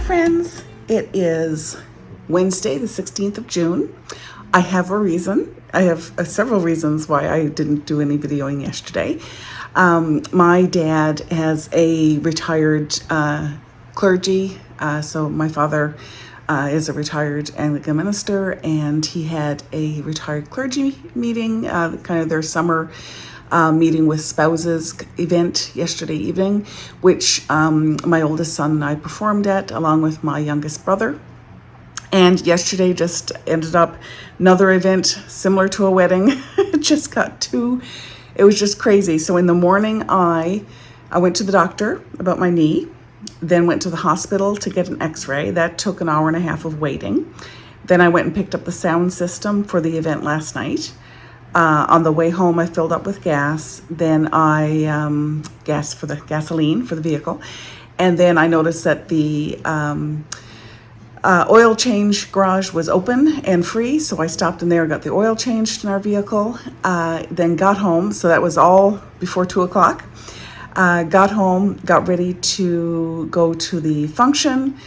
friends, it is Wednesday, the 16th of June. I have a reason. I have several reasons why I didn't do any videoing yesterday. My dad has a retired clergy, so my father is a retired Anglican minister, and he had a retired clergy meeting, kind of their summer meeting with spouses event yesterday evening, which my oldest son and I performed at, along with my youngest brother. And yesterday just ended up another event similar to a wedding. It just it was just crazy. So in the morning, I went to the doctor about my knee, then went to the hospital to get an x-ray. That took an hour and a half of waiting. Then I went and picked up the sound system for the event last night. On the way home, I filled up with gas. Then I gasoline for the vehicle. And then I noticed that the oil change garage was open and free, so I stopped in there, got the oil changed in our vehicle, then got home. So that was all before 2 o'clock. Got home, got ready to go to the function.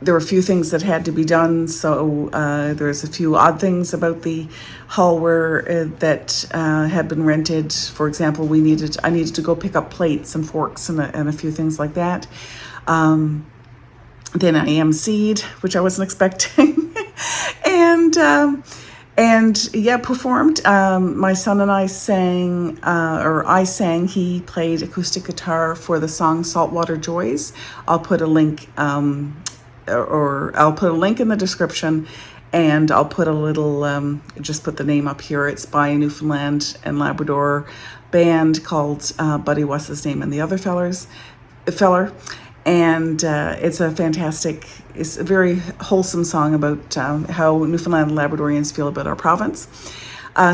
There were a few things that had to be done, so there's a few odd things about the hall that had been rented. For example, I needed to go pick up plates and forks and a few things like that. Then I emceed, which I wasn't expecting, and performed. My son and I sang, I sang. He played acoustic guitar for the song "Saltwater Joys." I'll put a link, I'll put a link in the description, and I'll put a little, just put the name up here. It's by a Newfoundland and Labrador band called Buddy Whatisname and the other feller. And it's a very wholesome song about how Newfoundland and Labradorians feel about our province.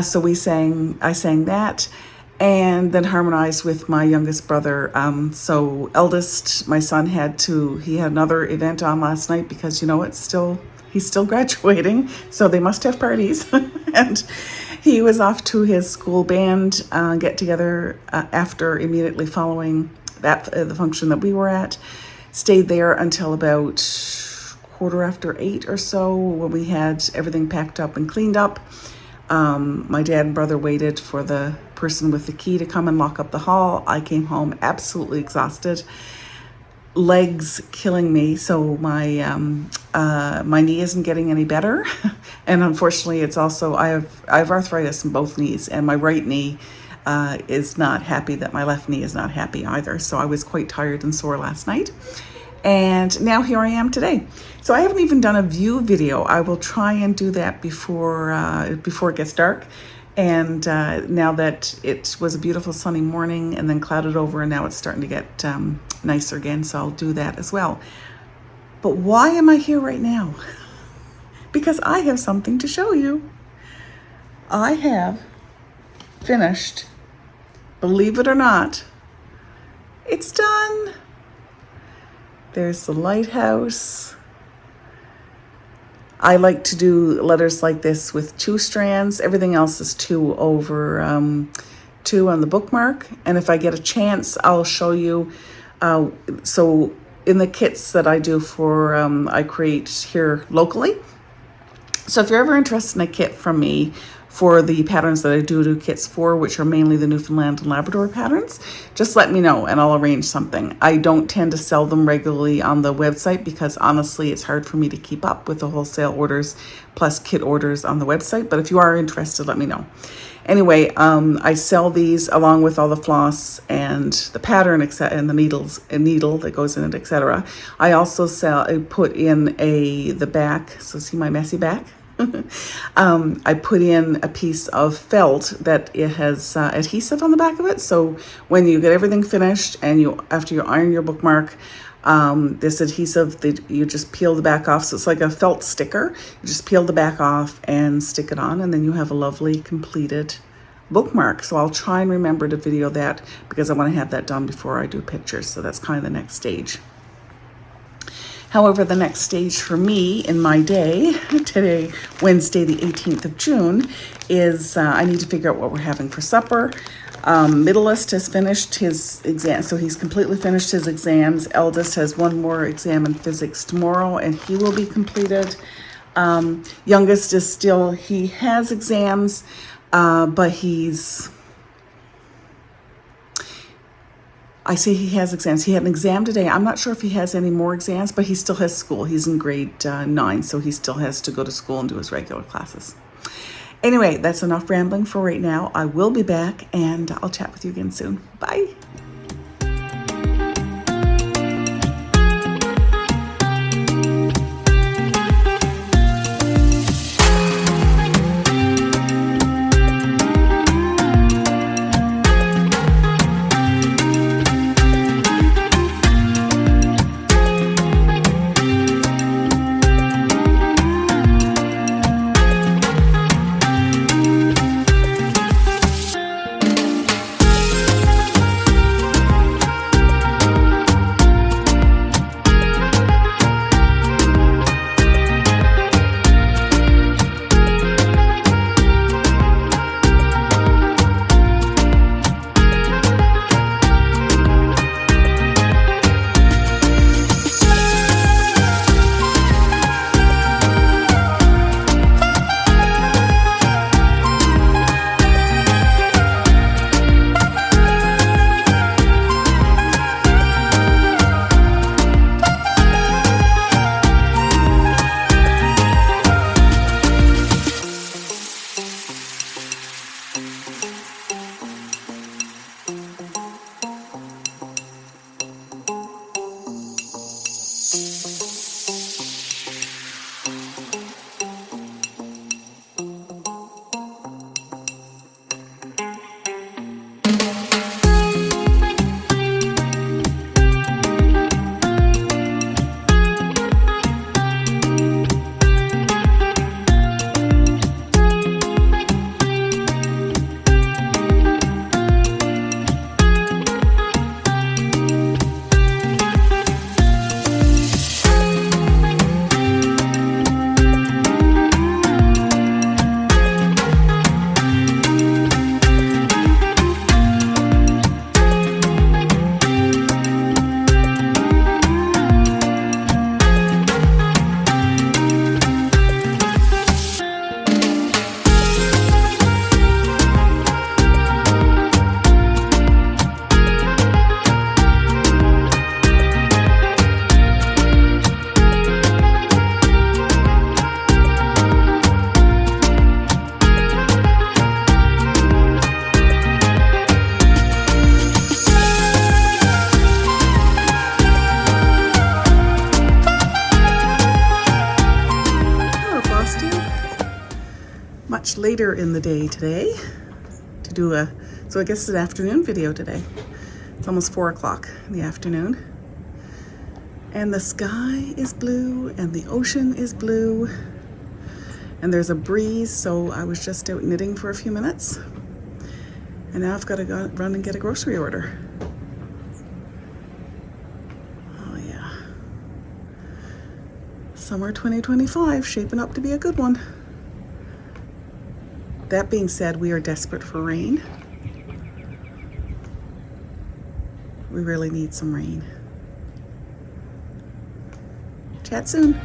So I sang that, and then harmonized with my youngest brother. So eldest, my son he had another event on last night because he's still graduating, so they must have parties. And he was off to his school band get together immediately following the function that we were at. Stayed there until about 8:15 or so, when we had everything packed up and cleaned up. My dad and brother waited for the person with the key to come and lock up the hall. I came home absolutely exhausted, legs killing me. So my knee isn't getting any better, and unfortunately, it's also I have arthritis in both knees, and my right knee is not happy that my left knee is not happy either. So I was quite tired and sore last night. And now here I am today. So I haven't even done a view video. I will try and do that before it gets dark. And now that it was a beautiful sunny morning and then clouded over, and now it's starting to get nicer again. So I'll do that as well. But why am I here right now? Because I have something to show you. I have finished. Believe it or not, it's done. There's the lighthouse. I like to do letters like this with 2 strands. Everything else is 2 over 2 on the bookmark. And if I get a chance, I'll show you. So in the kits that I do I create here locally. So if you're ever interested in a kit from me, for the patterns that I do kits for, which are mainly the Newfoundland and Labrador patterns, just let me know and I'll arrange something. I don't tend to sell them regularly on the website because honestly, it's hard for me to keep up with the wholesale orders plus kit orders on the website. But if you are interested, let me know. Anyway, I sell these along with all the floss and the pattern, and the needle that goes in it, etc. I also put in the back. So see my messy back? I put in a piece of felt that it has adhesive on the back of it. So when you get everything finished and after you iron your bookmark, this adhesive, you just peel the back off. So it's like a felt sticker. You just peel the back off and stick it on, and then you have a lovely completed bookmark. So I'll try and remember to video that because I want to have that done before I do pictures. So that's kind of the next stage. However, the next stage for me in my day, today, Wednesday, the 18th of June, is I need to figure out what we're having for supper. Middleest has finished his exam, so he's completely finished his exams. Eldest has one more exam in physics tomorrow, and he will be completed. Youngest is still, he has exams, but I say he has exams. He had an exam today. I'm not sure if he has any more exams, but he still has school. He's in grade 9, so he still has to go to school and do his regular classes. Anyway, that's enough rambling for right now. I will be back, and I'll chat with you again soon. Bye. Much later in the day today to do so I guess it's an afternoon video today. It's almost 4 o'clock in the afternoon. And the sky is blue and the ocean is blue. And there's a breeze, so I was just out knitting for a few minutes. And now I've got to go run and get a grocery order. Oh yeah. Summer 2025, shaping up to be a good one. That being said, we are desperate for rain. We really need some rain. Chat soon.